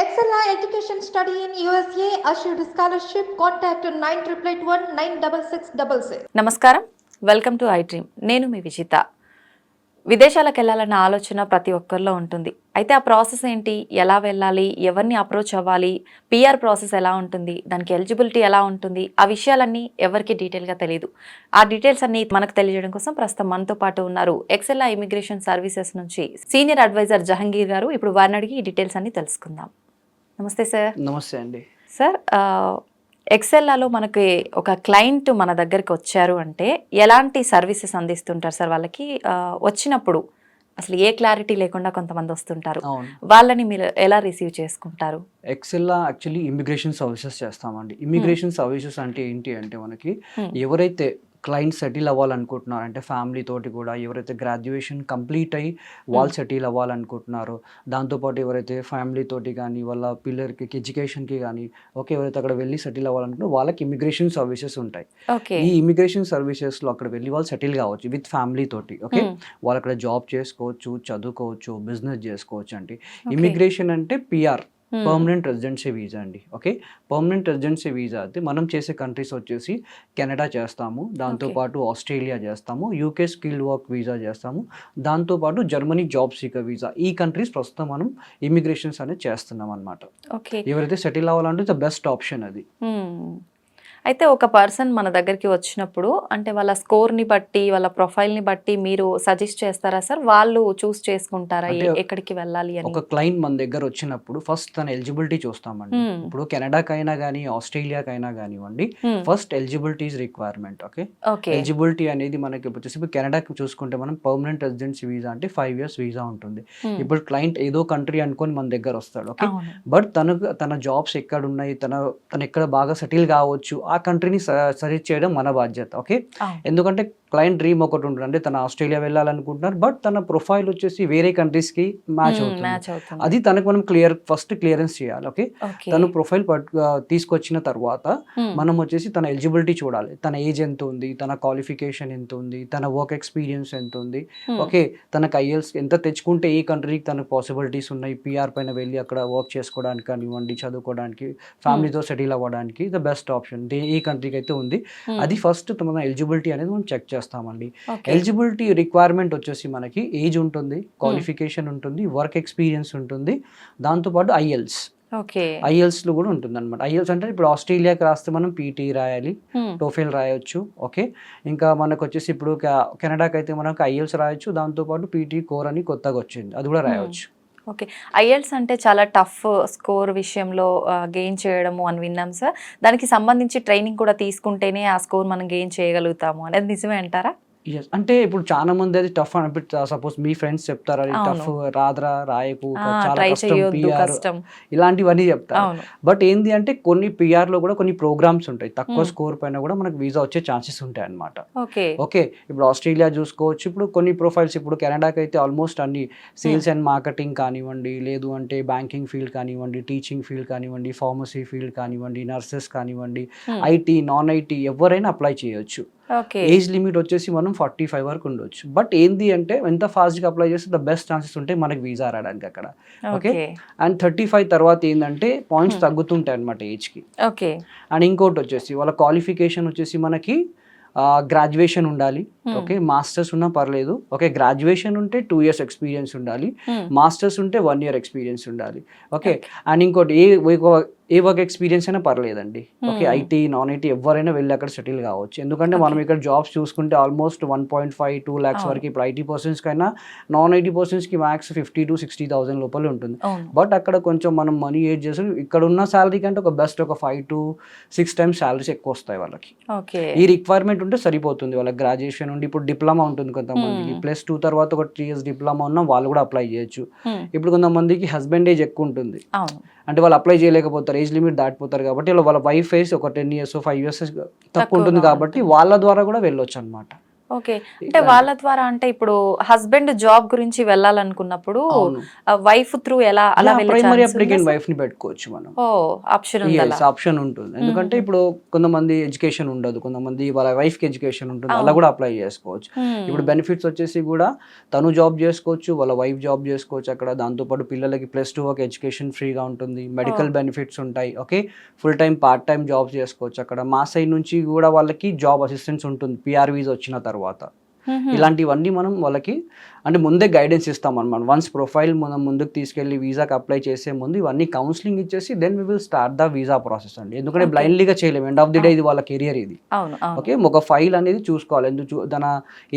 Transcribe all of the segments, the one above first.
Excella Education Study in USA assured scholarship. Contact 9881 నమస్కారం, welcome to I dream. నేను మీ విజిత. విదేశాలకు వెళ్ళాలన్న ఆలోచన ప్రతి ఒక్కరిలో ఉంటుంది. అయితే ఆ ప్రాసెస్ ఏంటి, ఎలా వెళ్ళాలి, ఎవరిని అప్రోచ్ అవ్వాలి, పిఆర్ ప్రాసెస్ ఎలా ఉంటుంది, దానికి ఎలిజిబిలిటీ ఎలా ఉంటుంది, ఆ విషయాలన్నీ ఎవరికి డీటెయిల్గా తెలియదు. ఆ డీటెయిల్స్ అన్ని మనకు తెలియజేయడం కోసం ప్రస్తుతం మనతో పాటు ఉన్నారు ఎక్సెల్లా ఇమిగ్రేషన్ సర్వీసెస్ నుంచి సీనియర్ అడ్వైజర్ జహంగీర్ గారు. ఇప్పుడు వారిని అడిగి ఈ డీటెయిల్స్ అన్ని తెలుసుకుందాం. నమస్తే సార్. నమస్తే అండి. సార్, ఎక్సెల్లాలో మనకి ఒక క్లయింట్ మన దగ్గరికి వచ్చారు అంటే ఎలాంటి సర్వీసెస్ అందిస్తుంటారు సార్? వాళ్ళకి వచ్చినప్పుడు అసలు ఏ క్లారిటీ లేకుండా కొంతమంది వస్తుంటారు, వాళ్ళని మీరు ఎలా రిసీవ్ చేసుకుంటారు? ఎక్సెల్లా యాక్చువల్లీ ఇమిగ్రేషన్ సర్వీసెస్ చేస్తామండి. ఇమిగ్రేషన్ సర్వీసెస్ అంటే ఏంటి అంటే మనకి ఎవరైతే క్లయింట్ సెటిల్ అవ్వాలనుకుంటున్నారు అంటే ఫ్యామిలీ తోటి కూడా ఎవరైతే గ్రాడ్యుయేషన్ కంప్లీట్ అయ్యి వాళ్ళు సెటిల్ అవ్వాలనుకుంటున్నారో, దాంతోపాటు ఎవరైతే ఫ్యామిలీ తోటి కానీ వాళ్ళ పిల్లలకి ఎడ్యుకేషన్కి కానీ ఎవరైతే అక్కడ వెళ్ళి సెటిల్ అవ్వాలనుకుంటారో వాళ్ళకి ఇమిగ్రేషన్ సర్వీసెస్ ఉంటాయి. ఈ ఇమిగ్రేషన్ సర్వీసెస్లో అక్కడ వెళ్ళి వాళ్ళు సెటిల్ కావచ్చు విత్ ఫ్యామిలీ తోటి. వాళ్ళు అక్కడ జాబ్ చేసుకోవచ్చు, చదువుకోవచ్చు, బిజినెస్ చేసుకోవచ్చు అండి. ఇమిగ్రేషన్ అంటే పిఆర్, పర్మనెంట్ రెసిడెన్సీ వీజా అండి. పర్మనెంట్ రెసిడెన్సీ వీజా అయితే మనం చేసే కంట్రీస్ వచ్చేసి కెనడా చేస్తాము, దాంతోపాటు ఆస్ట్రేలియా చేస్తాము, యూకే స్కిల్డ్ వర్క్ వీజా చేస్తాము, దాంతోపాటు జర్మనీ జాబ్ సీకర్ వీజా. ఈ కంట్రీస్ ప్రస్తుతం మనం ఇమిగ్రేషన్స్ అనేది చేస్తున్నాం అనమాట. ఎవరైతే సెటిల్ అవ్వాలంటే ద బెస్ట్ ఆప్షన్ అది. అయితే ఒక పర్సన్ మన దగ్గరికి వచ్చినప్పుడు అంటే వాళ్ళ స్కోర్ని బట్టి, వాళ్ళ ప్రొఫైల్ని బట్టి మీరు సజెస్ట్ చేస్తారా సార్? వాళ్ళు చూస్ చేసుకుంటారా ఎక్కడికి వెళ్ళాలి అని? ఒక క్లయింట్ మన దగ్గర వచ్చినప్పుడు ఫస్ట్ తన ఎలిజిబిలిటీ చూస్తామండి. ఇప్పుడు కెనడాకైనా కానీ ఆస్ట్రేలియాకైనా కానివ్వండి, ఫస్ట్ ఎలిజిబిలిటీ రిక్వైర్మెంట్. ఎలిజిబిలిటీ అనేది మనకి వచ్చేసి ఇప్పుడు కెనడాకి చూసుకుంటే మనం పర్మనెంట్ రెసిడెన్సీ వీజా అంటే 5 years వీజా ఉంటుంది. ఇప్పుడు క్లయింట్ ఏదో కంట్రీ అనుకొని మన దగ్గర వస్తాడు. బట్ తన జాబ్స్ ఎక్కడ ఉన్నాయి, తను ఎక్కడ బాగా సెటిల్ కావచ్చు, ఆ కంట్రీని సజెస్ట్ చేయడం మన బాధ్యత. ఎందుకంటే క్లయింట్ డ్రీమ్ ఒకటి ఉంటుంది, అంటే తన ఆస్ట్రేలియా వెళ్ళాలనుకుంటున్నారు, బట్ తన ప్రొఫైల్ వచ్చేసి వేరే కంట్రీస్కి మ్యాచ్ అవుతుంది. అది తనకు మనం ఫస్ట్ క్లియరెన్స్ చేయాలి. తను ప్రొఫైల్ తీసుకొచ్చిన తర్వాత మనం వచ్చేసి తన ఎలిజిబిలిటీ చూడాలి. తన ఏజ్ ఎంత ఉంది, తన క్వాలిఫికేషన్ ఎంత ఉంది, తన వర్క్ ఎక్స్పీరియన్స్ ఎంత ఉంది, తనకు ఐఎల్స్ ఎంత తెచ్చుకుంటే ఏ కంట్రీకి తనకు పాసిబిలిటీస్ ఉన్నాయి, పిఆర్ పైన వెళ్ళి అక్కడ వర్క్ చేసుకోవడానికి కానివ్వండి, చదువుకోవడానికి, ఫ్యామిలీతో సెటిల్ అవ్వడానికి ద బెస్ట్ ఆప్షన్ ఏ కంట్రీకి అయితే ఉంది. అది ఫస్ట్ మన ఎలిజిబిలిటీ అనేది మనం చెక్ చేస్తామండి. ఎలిజిబిలిటీ రిక్వైర్మెంట్ వచ్చేసి మనకి ఏజ్ ఉంటుంది, క్వాలిఫికేషన్ ఉంటుంది, వర్క్ ఎక్స్పీరియన్స్ ఉంటుంది, దాంతోపాటు ఐఎల్స్ లో కూడా ఉంటుంది అనమాట. ఐఎల్స్ అంటే ఇప్పుడు ఆస్ట్రేలియాకి రాస్తే మనం పీటీ రాయాలి, టోఫెల్ రాయొచ్చు. ఇంకా మనకు వచ్చేసి ఇప్పుడు కెనడాకి అయితే మనకు ఐఎల్స్ రాయొచ్చు, దాంతోపాటు పీటీ కోర్ అని కొత్తగా వచ్చింది, అది కూడా రాయవచ్చు. ఐఎల్స్ అంటే చాలా టఫ్ స్కోర్ విషయంలో గెయిన్ చేయడము అని విన్నాం సార్. దానికి సంబంధించి ట్రైనింగ్ కూడా తీసుకుంటేనే ఆ స్కోర్ మనం గెయిన్ చేయగలుగుతాము అనేది నిజమే అంటారా? అంటే ఇప్పుడు చాలా మంది అది టఫ్ అని సపోజ్ మీ ఫ్రెండ్స్ చెప్తారు, అది టఫ్ రాదురా, రాయకు, చాలా కష్టం, ఇలాంటివన్నీ చెప్తారు. బట్ ఏంది అంటే కొన్ని పిఆర్ లో కూడా కొన్ని ప్రోగ్రామ్స్ ఉంటాయి, తక్కువ స్కోర్ పైన కూడా మనకు వీసా వచ్చే ఛాన్సెస్ ఉంటాయి అనమాట. ఇప్పుడు ఆస్ట్రేలియా చూసుకోవచ్చు, ఇప్పుడు కొన్ని ప్రొఫైల్స్, ఇప్పుడు కెనడాకి అయితే ఆల్మోస్ట్ అన్ని సేల్స్ అండ్ మార్కెటింగ్ కానివ్వండి, లేదు అంటే బ్యాంకింగ్ ఫీల్డ్ కానివ్వండి, టీచింగ్ ఫీల్డ్ కానివ్వండి, ఫార్మసీ ఫీల్డ్ కానివ్వండి, నర్సెస్ కానివ్వండి, ఐటీ, నాన్ ఐటీ ఎవరైనా అప్లై చేయొచ్చు. ఏజ్ లిమిట్ వచ్చేసి మనం 45 వరకు ఉండొచ్చు. బట్ ఏంది అంటే ఎంత ఫాస్ట్గా అప్లై చేస్తే ద బెస్ట్ ఛాన్సెస్ ఉంటాయి మనకి వీసా రావడానికి అక్కడ. అండ్ 35 తర్వాత ఏంటంటే పాయింట్స్ తగ్గుతుంటాయి అనమాట ఏజ్కి. అండ్ ఇంకోటి వచ్చేసి వాళ్ళ క్వాలిఫికేషన్ వచ్చేసి మనకి గ్రాడ్యుయేషన్ ఉండాలి. మాస్టర్స్ ఉన్నా పర్లేదు. గ్రాడ్యుయేషన్ ఉంటే 2 years ఎక్స్పీరియన్స్ ఉండాలి, మాస్టర్స్ ఉంటే 1 year ఎక్స్పీరియన్స్ ఉండాలి. అండ్ ఇంకోటి ఏ వర్క్ ఎక్స్పీరియన్స్ అయినా పర్లేదండి. ఐటీ, నాన్ ఐటీ ఎవరైనా వెళ్ళి అక్కడ సెటిల్ కావచ్చు. ఎందుకంటే మనం ఇక్కడ జాబ్స్ చూసుకుంటే ఆల్మోస్ట్ 1.5-2 lakhs వరకు ఇప్పుడు ఐటీ పర్సన్స్ కైనా నాన్ ఐటీ పర్సన్స్ కి మ్యాక్స్ 50,000 to 60,000 లోపల ఉంటుంది. బట్ అక్కడ కొంచెం మనం మనీ ఏడ్ చేసి ఇక్కడ ఉన్న శాలరీ కంటే ఒక బెస్ట్ ఒక 5 to 6 times శాలరీస్ ఎక్కువ వస్తాయి వాళ్ళకి. ఈ రిక్వైర్మెంట్ ఉంటే సరిపోతుంది. వాళ్ళకి గ్రాడ్యుయేషన్ ఉండి ఇప్పుడు డిప్లొమా ఉంటుంది కొంతమందికి, +2 తర్వాత ఒక 3 years డిప్లొమా ఉన్న వాళ్ళు కూడా అప్లై చేయొచ్చు. ఇప్పుడు కొంతమందికి హస్బెండ్ ఏజ్ ఎక్కువ ఉంటుంది, అంటే వాళ్ళు అప్లై చేయలేకపోతారు, ఏజ్ లిమిట్ దాటిపోతారు కాబట్టి వాళ్ళ వైఫ్ ఏజ్ ఒక 10 years 5 years తక్కువ ఉంటుంది కాబట్టి వాళ్ళ ద్వారా కూడా వెళ్ళొచ్చు అనమాట. ఓకే. అంటే వాళ్ళ ద్వారా అంటే ఇప్పుడు హస్బెండ్ జాబ్ గురించి వెళ్ళాలనుకున్నప్పుడు వైఫ్ త్రూ ఎలా అలా ప్రైమరీ అప్లికెంట్ వైఫ్ ని పెట్టుకోవచ్చు మనం. ఆప్షన్ ఉంటుంది. ఎందుకంటే ఇప్పుడు కొంతమంది ఎడ్యుకేషన్ ఉండదు, కొంతమంది వాళ్ళ వైఫ్ కి ఎడ్యుకేషన్ ఉంటుంది, అలా కూడా అప్లై చేసుకోవచ్చు. ఇప్పుడు బెనిఫిట్స్ వచ్చేసి కూడా తను జాబ్ చేసుకోవచ్చు, వాళ్ళ వైఫ్ జాబ్ చేసుకోవచ్చు అక్కడ. దాంతోపాటు పిల్లలకి +2 ఒక ఎడ్యుకేషన్ ఫ్రీగా ఉంటుంది, మెడికల్ బెనిఫిట్స్ ఉంటాయి. Okay, full time part time jobs చేసుకోవచ్చు అక్కడ. మా సైడ్ నుంచి కూడా వాళ్ళకి జాబ్ అసిస్టెన్స్ ఉంటుంది PR వీసా వచ్చిన తర్వాత. ఇలాంటివన్నీ మనం వాళ్ళకి అంటే ముందే గైడెన్స్ ఇస్తాం అనమాట. వన్స్ ప్రొఫైల్ మనం ముందుకు తీసుకెళ్లి వీసాకి అప్లై చేసే ముందు ఇవన్నీ కౌన్సిలింగ్ ఇచ్చేసి then we will start the visa process అండి. ఎందుకంటే బ్లైండ్లీగా చేయలేము, ఎండ్ ఆఫ్ ది డే ఇది వాళ్ళ కెరియర్ ఇది. ఓకే, ఒక ఫైల్ అనేది చూసుకోవాలి, ఎందుకు తన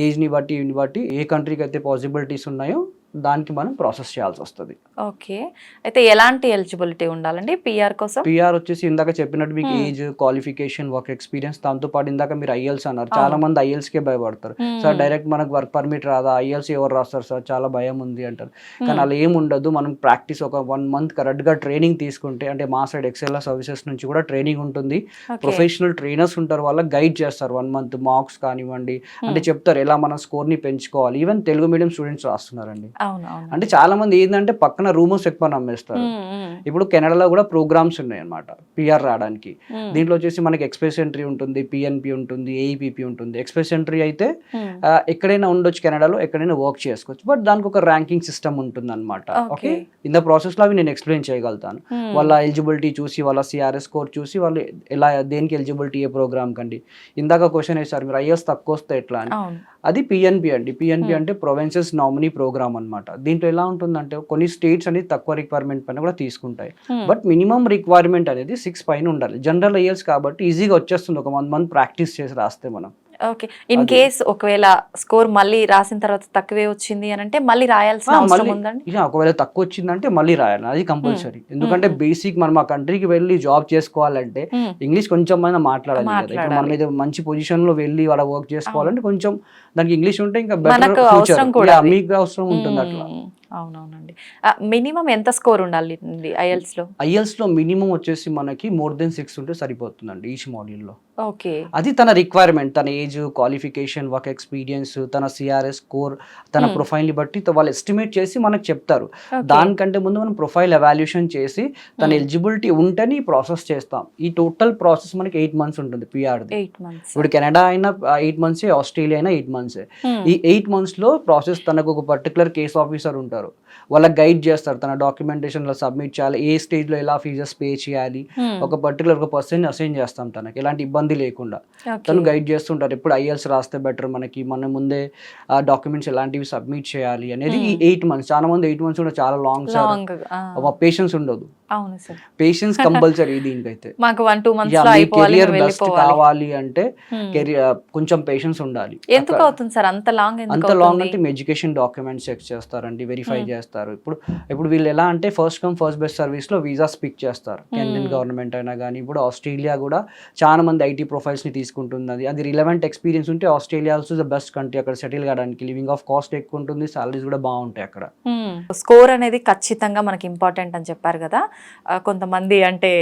ఏజ్ని బట్టి ఇన్ని బట్టి ఏ కంట్రీకి అయితే పాసిబిలిటీస్ ఉన్నాయో దానికి మనం ప్రాసెస్ చేయాల్సి వస్తుంది. ఓకే, అయితే ఎలాంటి ఎలిజిబిలిటీ ఉండాలండి PR కోసం? PR వచ్చేసి ఇందాక చెప్పినట్టు మీకు ఏజ్, క్వాలిఫికేషన్, వర్క్ ఎక్స్పీరియన్స్, దాంతో పాటు ఇందాక మీరు IELTS అన్నారు. చాలా మంది IELTS కే భయపడతారు. సార్ డైరెక్ట్ మనకు వర్క్ పర్మిట్ రాదా, IELTS ఎవరు రాస్తారు సార్, చాలా భయం ఉంది అంటారు. కానీ అలా ఏమి ఉండదు. మనం ప్రాక్టీస్ ఒక 1 month కరెక్ట్ గా ట్రైనింగ్ తీసుకుంటే, అంటే మా సైడ్ ఎక్సెల్ సర్వీసెస్ నుంచి కూడా ట్రైనింగ్ ఉంటుంది, ప్రొఫెషనల్ ట్రైనర్స్ ఉంటారు, వాళ్ళకి గైడ్ చేస్తారు. 1 month మార్క్స్ కానివ్వండి, అంటే చెప్తారు ఎలా మన స్కోర్ ని పెంచుకోవాలి. ఈవెన్ తెలుగు మీడియం స్టూడెంట్స్ రాస్తున్నారండి. అంటే చాలా మంది ఏంటంటే పక్కన రూమర్స్ ఎక్కువ నమ్మేస్తారు. ఇప్పుడు కెనడాలో కూడా ప్రోగ్రామ్స్ ఉన్నాయి అన్నమాట PR రావడానికి. దీంట్లో వచ్చేసి మనకి ఎక్స్ప్రెస్ ఎంట్రీ ఉంటుంది, PNP ఉంటుంది, AEPP ఉంటుంది. ఎక్స్ప్రెస్ ఎంట్రీ అయితే ఎక్కడైనా ఉండొచ్చు కెనడాలో, ఎక్కడైనా వర్క్ చేసుకోవచ్చు, బట్ దానికి ఒక ర్యాంకింగ్ సిస్టమ్ ఉంటుంది అనమాట. ఓకే, ఇన్ ద ప్రాసెస్ లో అవి నేను ఎక్స్ప్లెయిన్ చేయగలుగుతాను. వాళ్ళ ఎలిజిబిలిటీ చూసి, వాళ్ళ CRS స్కోర్ చూసి, వాళ్ళు ఎలా దేనికి ఎలిజిబిలిటీ, ఏ ప్రోగ్రామ్ కండి. ఇందాక క్వశ్చన్ వేసారు మీరు IELTS తక్కువ వస్తే ఎట్లా అని. అది PNP అండి. PNP అంటే ప్రొవిన్సెస్ నామినీ ప్రోగ్రామ్ అనమాట. దీంట్లో ఎలా ఉంటుందంటే కొన్ని స్టేట్స్ అనేది తక్కువ రిక్వైర్మెంట్ పైన కూడా తీసుకుంటాయి, బట్ మినిమం రిక్వైర్మెంట్ అనేది 6 పైన ఉండాలి. జనరల్ IELTS కాబట్టి ఈజీగా వచ్చేస్తుంది ఒక 1 month ప్రాక్టీస్ చేసి రాస్తే మనం. ఓకే, ఇన్ కేస్ ఒకవేళ స్కోర్ మళ్ళీ రాసిన తర్వాత తక్కువే వచ్చింది అని అంటే మళ్ళీ రాయాల్సిన అవసరం ఉందండి? ఒకవేళ తక్కువ వచ్చిందంటే మళ్ళీ రాయాలి, అది కంపల్సరీ. ఎందుకంటే బేసిక్ మనం ఆ కంట్రీకి వెళ్ళి జాబ్ చేసుకోవాలంటే ఇంగ్లీష్ కొంచెం అయినా మాట్లాడాలి కదా. ఇప్పుడు మనం ఏదో మంచి పొజిషన్ లో వెళ్ళి వాళ్ళ వర్క్ చేసుకోవాలంటే కొంచెం దానికి ఇంగ్లీష్ ఉంటే ఇంకా బెటర్ ఫ్యూచర్, మీకు అవసరం ఉంటుంది అట్లా. అవునవునండి. మినిమం ఎంత స్కోర్ ఉండాలి IELTS లో? మినిమం వచ్చేసి మనకి more than 6 ఉంటే సరిపోతుందండి ఈచ్ మాడ్యూల్ లో. ఓకే, అది తన రిక్వైర్మెంట్, తన ఏజ్, క్వాలిఫికేషన్, వర్క్ ఎక్స్పీరియన్స్, తన CRS స్కోర్, తన ప్రొఫైల్ ని బట్టి వాళ్ళు ఎస్టిమేట్ చేసి మనకు చెప్తారు. దానికంటే ముందు మనం ప్రొఫైల్ ఎవాల్యుయేషన్ చేసి తన ఎలిజిబిలిటీ ఉంటేనే ఈ ప్రాసెస్ చేస్తాం. ఈ టోటల్ ప్రాసెస్ మనకి 8 months ఉంటుంది PR. ఇప్పుడు కెనడా అయినా 8 months, ఆస్ట్రేలియా అయినా 8 months. ఈ 8 months లో ప్రాసెస్ తనకు ఒక పర్టికులర్ కేస్ ఆఫీసర్ ఉంటారు, వాళ్ళకి గైడ్ చేస్తారు. తన డాక్యుమెంటేషన్ లో సబ్మిట్ చేయాలి, ఏ స్టేజ్ లో ఎలా ఫీజెస్ పే చేయాలి, ఒక పర్టికులర్ ఒక పర్సన్ అసైన్ చేస్తాం తనకి ఎలాంటి ఇబ్బంది లేకుండా. తను గైడ్ చేస్తుంటారు ఎప్పుడు IELTS రాస్తే బెటర్, మనకి మన ముందే డాక్యుమెంట్స్ ఎలాంటివి సబ్మిట్ చేయాలి అనేది. ఈ 8 months, చాలా మంది 8 months కూడా చాలా లాంగ్ సార్, పేషెన్స్ ఉండదు. పేషెన్స్ కంపల్సరీ దీనికైతే. మాకు 1-2 months లో కెరియర్ బెస్ట్ కావాలి అంటే కొంచెం పేషెన్స్ ఉండాలి. ఎందుకు అవుతుంది సార్ అంత లాంగ్? అంత లాంగ్ అంటే మీ ఎడ్యుకేషన్ డాక్యుమెంట్స్ చెక్ చేస్తారండి, వెరిఫై చేస్తారు. ఇప్పుడు వీళ్ళు ఎలా అంటే first come first best service లో వీసాస్ పిక్ చేస్తారు, కెనడియన్ గవర్నమెంట్ అయినా కానీ. ఇప్పుడు ఆస్ట్రేలియా కూడా చాలా మంది IT ప్రొఫైల్స్ ని తీసుకుంటుంది. అది రిలవెంట్ ఎక్స్పీరియన్స్ ఉంటే Australia also the best country అక్కడ సెటిల్ కావడానికి. లివింగ్ ఆఫ్ కాస్ట్ ఎక్కువ ఉంటుంది, సాలరీస్ కూడా బాగుంటాయి అక్కడ. స్కోర్ అనేది ఖచ్చితంగా మనకి ఇంపార్టెంట్ అని చెప్పారు కదా. కొంతమంది అంటే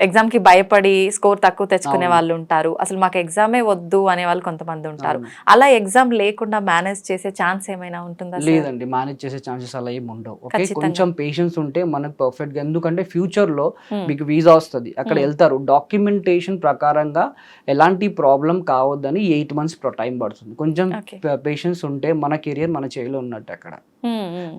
ఎగ్జామ్ కి భయపడి స్కోర్ తక్కువ తెచ్చుకునే వాళ్ళు ఉంటారు, అసలు మాకు ఎగ్జామే వద్దు అనే వాళ్ళు కొంతమంది ఉంటారు. అలా ఎగ్జామ్ లేకుండా మేనేజ్ చేసే ఛాన్స్ ఏమైనా ఉంటుందా? లేదండి, మేనేజ్ చేసే ఛాన్సెస్ అలా ఏమి ఉండవు. ఓకే, కొంచెం పేషెన్స్ ఉంటే మనకు పర్ఫెక్ట్ గా. ఎందుకంటే ఫ్యూచర్ లో మీకు వీసా వస్తుంది, అక్కడ వెళ్తారు, డాక్యుమెంటేషన్ ప్రకారంగా ఎలాంటి ప్రాబ్లం కావద్దని 8 months టైం పడుతుంది. కొంచెం పేషెన్స్ ఉంటే మన కెరియర్ మన చేతిలో ఉన్నట్టు. అక్కడ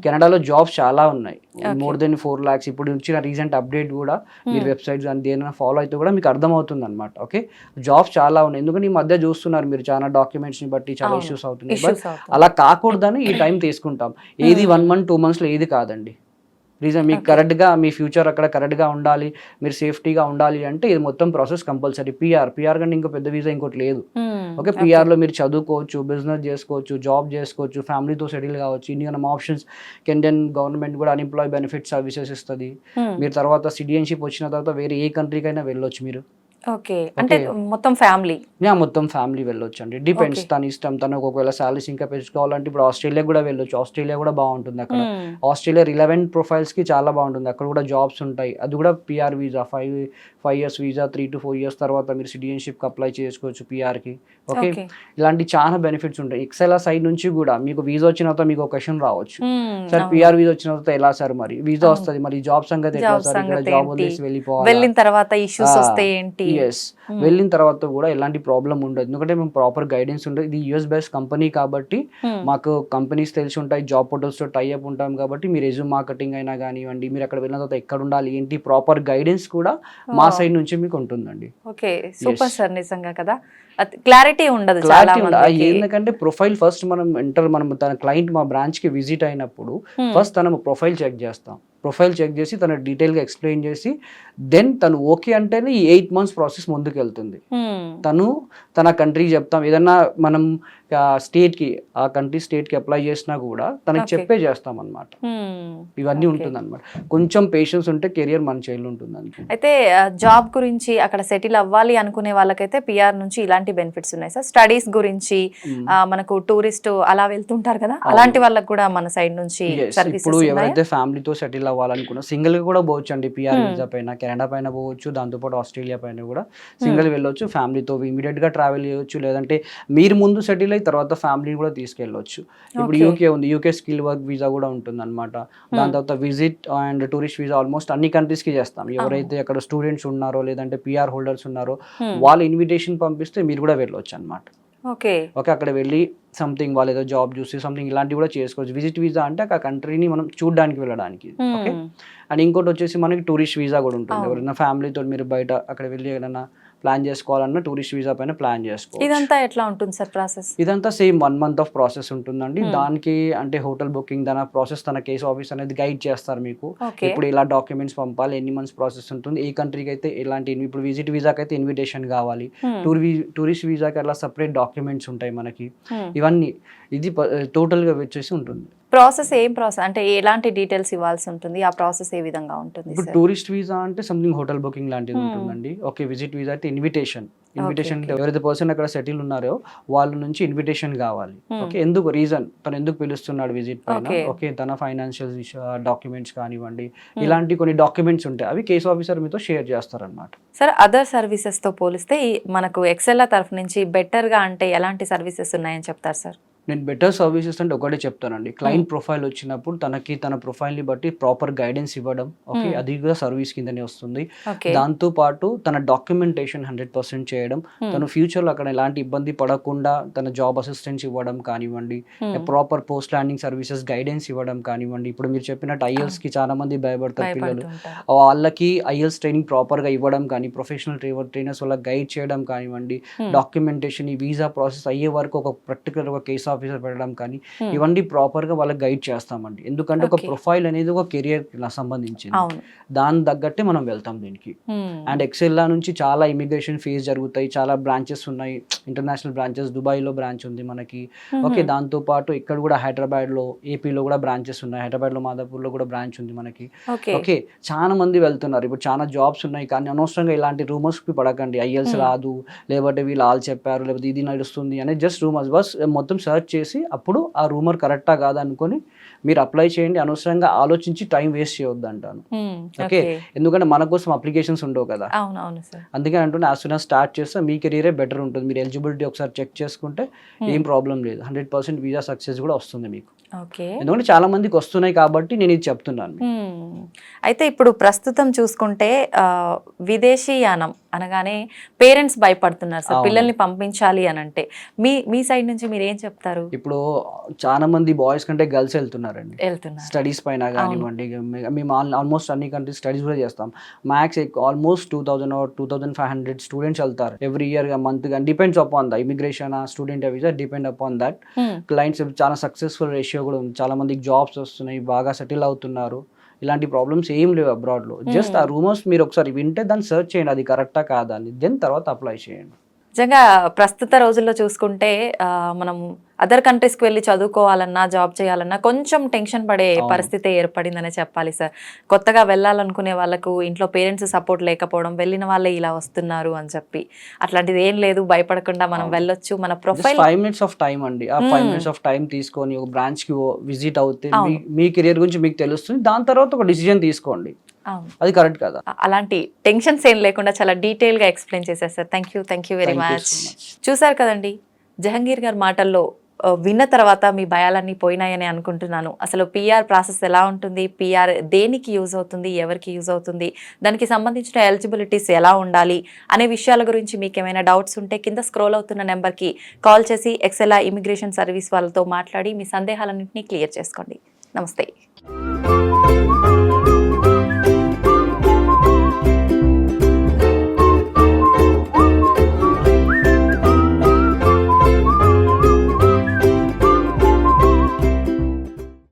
కెనడాలో జాబ్స్ చాలా ఉన్నాయి, more than 4 lakhs. ఇప్పుడు వచ్చిన రీసెంట్ అప్డేట్ కూడా మీరు వెబ్సైట్స్ అని దేనికైనా ఫాలో అయితే కూడా మీకు అర్థమవుతుంది అనమాట. ఓకే, జాబ్స్ చాలా ఉన్నాయి. ఎందుకంటే ఈ మధ్య చూస్తున్నారు మీరు చాలా డాక్యుమెంట్స్ ని బట్టి చాలా ఇష్యూస్ అవుతున్నాయి. బట్ అలా కాకూడదని ఈ టైం తీసుకుంటాం. ఏది 1 month 2 months లో ఏది కాదండి. రీజన్ మీకు కరెక్ట్గా మీ ఫ్యూచర్ అక్కడ కరెక్ట్గా ఉండాలి, మీరు సేఫ్టీగా ఉండాలి అంటే ఇది మొత్తం ప్రాసెస్ కంపల్సరీ. PR కంటే ఇంకో పెద్ద వీసా ఇంకోటి లేదు. ఓకే, PR లో మీరు చదువుకోవచ్చు, బిజినెస్ చేసుకోవచ్చు, జాబ్ చేసుకోవచ్చు, ఫ్యామిలీతో సెటిల్ కావచ్చు. ఇన్ని ఆప్షన్స్. కెనడియన్ గవర్నమెంట్ కూడా అన్ఎంప్లాయ్ బెనిఫిట్ సర్వీసెస్ ఇస్తుంది. మీరు తర్వాత సిటిజన్షిప్ వచ్చిన తర్వాత వేరే ఏ కంట్రీకైనా వెళ్ళొచ్చు మీరు. ఓకే, అంటే మొత్తం ఫ్యామిలీ వెళ్ళొచ్చు అండి. డిపెండ్స్ తన ఇష్టం. తనకు ఒకవేళ సాలరీస్ ఇంకా పెంచుకోవాలంటే ఇప్పుడు ఆస్ట్రేలియా కూడా వెళ్ళొచ్చు. ఆస్ట్రేలియా కూడా బాగుంటుంది. అక్కడ ఆస్ట్రేలియా రిలవెంట్ ప్రొఫైల్స్ కి చాలా బాగుంటుంది. అక్కడ కూడా జాబ్స్ ఉంటాయి. అది కూడా PR visa 5 years visa, 3 to 4 years తర్వాత మీరు సిటిజన్షిప్ కి అప్లై చేసుకోవచ్చు PR కి. ఓకే, ఇలాంటి చాలా బెనిఫిట్స్ ఉంటాయి. ఎక్సెల్ సైడ్ నుంచి కూడా మీకు వీసా వచ్చిన తర్వాత మీకు ఒక క్వశ్చన్ రావచ్చు, సార్ పిఆర్ వీసా వచ్చిన తర్వాత ఎలా సార్ మరి వీసా వస్తుంది, మరి జాబ్ సంగతి ఎట్లా సార్, ఇక్కడ జాబ్ వదిలేసి వెళ్ళిపోవాలి, వెళ్ళిన తర్వాత ఇష్యూస్ వస్తే ఏంటి? వెళ్ళిన తర్వాత కూడా ఎలాంటి ప్రాబ్లం ఉండదు, ఎందుకంటే మేము ప్రాపర్ గైడెన్స్ ఉంటుంది. ఇది యూఎస్ బేస్డ్ కంపెనీ కాబట్టి మాకు కంపెనీస్ తెలిసి ఉంటాయి, జాబ్ పోర్టల్స్ తో టై అప్ ఉంటాం కాబట్టి మీ రెజ్యూమ్ మార్కెటింగ్ అయినా కానివ్వండి, మీరు అక్కడ వెళ్ళిన తర్వాత ఎక్కడ ఉండాలి ఏంటి ప్రాపర్ గైడెన్స్ కూడా మా సైడ్ నుంచి మీకు ఉంటుందండి. ఓకే, సూపర్ సార్, నిజంగా కదా, క్లారిటీ ఉండదు చాలా మందికి. ఎందుకంటే ప్రొఫైల్ ఫస్ట్ మనం తన క్లయింట్ మా బ్రాంచ్ కి విజిట్ అయినప్పుడు ఫస్ట్ తన ప్రొఫైల్ చెక్ చేస్తాం. ప్రొఫైల్ చెక్ చేసి తన డీటెయిల్ గా ఎక్స్ప్లెయిన్ చేసి దెన్ తను ఓకే అంటేనే ఈ 8 months ప్రాసెస్ ముందుకు వెళ్తుంది. తను తన కంట్రీకి చెప్తాం, ఏదన్నా మనం స్టేట్ కి ఆ కంట్రీ స్టేట్ కి అప్లై చేసినా కూడా తనకి చెప్పే చేస్తాం అన్నమాట. ఇవన్నీ ఉంటుంది అనమాట. కొంచెం పేషెన్స్ ఉంటే కెరియర్ మన చేతిలో ఉంటుంది. అయితే జాబ్ గురించి అక్కడ సెటిల్ అవ్వాలి అనుకునే వాళ్ళకైతే పిఆర్ నుంచి ఇలాంటి బెనిఫిట్స్ ఉన్నాయి సార్. స్టడీస్ గురించి మనకు టూరిస్ట్ అలా వెళ్తుంటారు కదా, అలాంటి వాళ్ళకి కూడా మన సైడ్ నుంచి ఇప్పుడు ఎవరైతే ఫ్యామిలీతో సెటిల్ అవ్వాలనుకున్నా సింగిల్ గా కూడా పోవచ్చు అండి. పిఆర్ వీసా పైన కెనడా పైన పోవచ్చు, దాంతోపాటు ఆస్ట్రేలియా పైన కూడా సింగిల్ వెళ్ళొచ్చు. ఫ్యామిలీతో ఇమీడియట్ గా ట్రావెల్ చేయొచ్చు, లేదంటే మీరు ముందు సెటిల్ అయ్యి తర్వాత ఫ్యామిలీని కూడా తీసుకెళ్ళొచ్చు. ఇప్పుడు యూకే ఉంది, యూకే స్కిల్ వర్క్ వీసా కూడా ఉంటుంది అనమాట. దాని తర్వాత visit and tourist visa almost అన్ని కంట్రీస్ కి చేస్తాం. ఎవరైతే అక్కడ స్టూడెంట్స్ ఉన్నారో లేదంటే పిఆర్ హోల్డర్స్ ఉన్నారో వాళ్ళు ఇన్విటేషన్ పంపిస్తే మీరు కూడా వెళ్ళొచ్చు అనమాట. ఓకే, అక్కడ వెళ్ళి సంథింగ్ వాళ్ళు ఏదో జాబ్ చూసి సంథింగ్ ఇలాంటివి కూడా చేసుకోవచ్చు. విజిట్ వీసా అంటే ఆ కంట్రీని మనం చూడడానికి వెళ్ళడానికి. ఓకే, అండ్ ఇంకోటి వచ్చేసి మనకి టూరిస్ట్ వీసా కూడా ఉంటుంది. ఎవరైనా ఫ్యామిలీతో మీరు బయట అక్కడ వెళ్ళి ఏదైనా ప్లాన్ చేసుకోవాలన్నా టూరిస్ట్ వీసా పైన ప్లాన్ చేసుకోవచ్చు. ఇదంతా ఎట్లా ఉంటుంది సార్ ప్రాసెస్? ఇదంతా సేమ్ 1 month ఆఫ్ ప్రాసెస్ ఉంటుందండి. దానికి అంటే హోటల్ బుకింగ్ దాని ప్రాసెస్ తన కేసు ఆఫీస్ అనేది గైడ్ చేస్తారు మీకు. ఇప్పుడు ఇలా డాక్యుమెంట్స్ పంపాలి, ఎన్ని మంత్స్ ప్రాసెస్ ఉంటుంది, ఏ కంట్రీకి అయితే ఎలాంటి, ఇప్పుడు విజిట్ వీసాకి అయితే ఇన్విటేషన్ కావాలి, టూరిస్ట్ వీసాకి అలా సపరేట్ డాక్యుమెంట్స్ ఉంటాయి మనకి. ఇవన్నీ ఇది టోటల్ గా వచ్చేసి ఉంటుంది. ప్రాసెస్ ఏం ప్రాసెస్ అంటే ఎలాంటి డీటెయిల్స్ ఇవ్వాల్సి ఉంటుంది, ఆ ప్రాసెస్ ఏ విధంగా ఉంటుంది? ఇప్పుడు టూరిస్ట్ వీసా అంటే సంథింగ్ హోటల్ బుకింగ్ లాంటిది ఉంటుందండి. ఓకే, విజిట్ వీసా అయితే ఇన్విటేషన్ అంటే ఎవరైతే పర్సన్ అక్కడ సెటిల్ ఉన్నారో వాళ్ళ నుంచి ఇన్విటేషన్ కావాలి. ఓకే, ఎందుకు రీజన్, తను ఎందుకు పిలుస్తున్నాడు విజిట్ పైన, ఓకే తన ఫైనాన్షియల్ డాక్యుమెంట్స్ కానివ్వండి, ఇలాంటి కొన్ని డాక్యుమెంట్స్ ఉంటాయి, అవి కేసు ఆఫీసర్ మీతో షేర్ చేస్తారన్నమాట. సార్, అదర్ సర్వీసెస్ తో పోలిస్తే మనకు ఎక్సెల్ తరఫు నుంచి బెటర్ గా అంటే ఎలాంటి సర్వీసెస్ ఉన్నాయని చెప్తారు సార్? నేను బెటర్ సర్వీసెస్ అంటే ఒకటే చెప్తానండి, క్లయింట్ ప్రొఫైల్ వచ్చినప్పుడు తనకి తన ప్రొఫైల్ ని బట్టి ప్రాపర్ గైడెన్స్ ఇవ్వడం. ఓకే, అది కూడా సర్వీస్ కిందనే వస్తుంది. దాంతో పాటు తన డాక్యుమెంటేషన్ 100% చేయడం, తను ఫ్యూచర్ లో అక్కడ ఎలాంటి ఇబ్బంది పడకుండా తన జాబ్ అసిస్టెన్స్ ఇవ్వడం కానివ్వండి, proper post landing services guidance ఇవ్వడం కానివ్వండి. ఇప్పుడు మీరు చెప్పినట్టు ఐఎల్స్ కి చాలా మంది భయపడతారు పిల్లలు, వాళ్ళకి ఐఎల్స్ ట్రైనింగ్ ప్రాపర్ గా ఇవ్వడం కానీ, ప్రొఫెషనల్ ట్రైనర్స్ వాళ్ళకి గైడ్ చేయడం కానివ్వండి, డాక్యుమెంటేషన్ ఈ వీసా ప్రాసెస్ అయ్యే వరకు ఒక పర్టికులర్ ఒక కేసు ఆఫీసర్ పెట్టడం కానీ, ఇవన్నీ ప్రాపర్ గా వాళ్ళకి గైడ్ చేస్తామండి. ఎందుకంటే ఒక ప్రొఫైల్ అనేది ఒక కెరియర్ సంబంధించింది, దాని తగ్గట్టే మనం వెళ్తాం దీనికి. అండ్ ఎక్సెల్ నుంచి చాలా ఇమిగ్రేషన్ ఫేస్ జరుగుతాయి, చాలా బ్రాంచెస్ ఉన్నాయి, ఇంటర్నేషనల్ బ్రాంచెస్, దుబాయ్ లో బ్రాంచ్ ఉంది మనకి. ఓకే, దాంతో పాటు ఇక్కడ కూడా హైదరాబాద్ లో, ఏపీలో కూడా బ్రాంచెస్ ఉన్నాయి, హైదరాబాద్ లో మాదాపూర్ లో కూడా బ్రాంచ్ ఉంది మనకి. ఓకే, చాలా మంది వెళ్తున్నారు, ఇప్పుడు చాలా జాబ్స్ ఉన్నాయి. కానీ అనవసరంగా ఇలాంటి రూమర్స్ కి పడకండి, ఐఎల్స్ రాదు, లేకపోతే వీళ్ళు వాళ్ళు చెప్పారు, లేకపోతే ఇది నడుస్తుంది అనేది జస్ట్ రూమర్స్. బస్ మొత్తం సర్చ్ చేసి అప్పుడు ఆ రూమర్ కరెక్టా కాదా అనుకొని మీరు అప్లై చేయండి. అనవసరంగా ఆలోచించి టైం వేస్ట్ చేయొద్దు అంటాను. ఓకే, ఎందుకంటే మన కోసం అప్లికేషన్స్ ఉండవు కదా, అందుకే అంటున్నా యాజ్ సూన్ యాజ్ స్టార్ట్ చేస్తే మీ కెరీరే బెటర్ ఉంటుంది. మీరు ఎలిజిబిలిటీ ఒకసారి చెక్ చేసుకుంటే ఏం ప్రాబ్లం లేదు, 100% వీసా సక్సెస్ కూడా వస్తుంది మీకు. ఎందుకంటే చాలా మందికి వస్తున్నాయి కాబట్టి నేను ఇది చెప్తున్నాను. అయితే ఇప్పుడు ప్రస్తుతం చూసుకుంటే విదేశీయానం అనగానే పేరెంట్స్ భయపడుతున్నారు సార్, పిల్లల్ని పంపించాలి అని అంటే మీ సైడ్ నుంచి మీరు ఏం చెప్తారు? ఇప్పుడు చాలా మంది బాయ్స్ కంటే గర్ల్స్ వెళ్తున్నారండి స్టడీస్ పైన కానివ్వండి. మేము ఆల్మోస్ట్ అన్ని కంట్రీస్ స్టడీస్ కూడా చేస్తాం. మ్యాక్స్ ఆల్మోస్ట్ 2000 or 2500 స్టూడెంట్స్ వెళ్తారు ఎవ్రీ ఇయర్ గా, మంత్ గా. Depends upon the immigration, student visa, depend upon that. Clients చాలా సక్సెస్ఫుల్ రేషియో కూడా ఉంది, చాలా మందికి జాబ్స్ వస్తున్నాయి, బాగా సెటిల్ అవుతున్నారు. ఇలాంటి ప్రాబ్లమ్స్ ఏం లేవు అబ్రాడ్ లో. జస్ట్ ఆ రూమర్స్ మీరు ఒకసారి వింటే దాన్ని సెర్చ్ చేయండి, అది కరెక్టా కాదా అని, దెన్ తర్వాత అప్లై చేయండి. నిజంగా ప్రస్తుత రోజుల్లో చూసుకుంటే మనం అదర్ కంట్రీస్కి వెళ్ళి చదువుకోవాలన్నా, జాబ్ చేయాలన్నా కొంచెం టెన్షన్ పడే పరిస్థితి ఏర్పడిందనే చెప్పాలి సార్. కొత్తగా వెళ్ళాలనుకునే వాళ్ళకు ఇంట్లో పేరెంట్స్ సపోర్ట్ లేకపోవడం, వెళ్ళిన వాళ్ళే ఇలా వస్తున్నారు అని చెప్పి, అట్లాంటిది ఏం లేదు, భయపడకుండా మనం వెళ్ళొచ్చు. మన ప్రొఫైల్ 5 minutes ఆఫ్ టైం అండి, ఆ 5 minutes ఆఫ్ టైం తీసుకొని ఒక బ్రాంచ్ కి విజిట్ అవుతే మీ కెరియర్ గురించి మీకు తెలుస్తుంది. దాని తర్వాత ఒక డిసిజన్ తీసుకోండి. అవును. అది కరెక్ట్ కదా. అలాంటి టెన్షన్స్ ఏం లేకుండా చాలా డీటెయిల్గా ఎక్స్ప్లెయిన్ చేశారు sir. Thank you very Thank you much. so much. చూసారు కదండి, జహంగీర్ గారి మాటల్లో విన్న తర్వాత మీ భయాలన్నీ పోయినాయని అనుకుంటున్నాను. అసలు పిఆర్ ప్రాసెస్ ఎలా ఉంటుంది, పిఆర్ దేనికి యూజ్ అవుతుంది, ఎవరికి యూజ్ అవుతుంది, దానికి సంబంధించిన ఎలిజిబిలిటీస్ ఎలా ఉండాలి అనే విషయాల గురించి మీకు ఏమైనా డౌట్స్ ఉంటే కింద స్క్రోల్ అవుతున్న నెంబర్కి కాల్ చేసి ఎక్సెలా ఇమిగ్రేషన్ సర్వీస్ వాళ్ళతో మాట్లాడి మీ సందేహాలన్నింటినీ క్లియర్ చేసుకోండి. నమస్తే.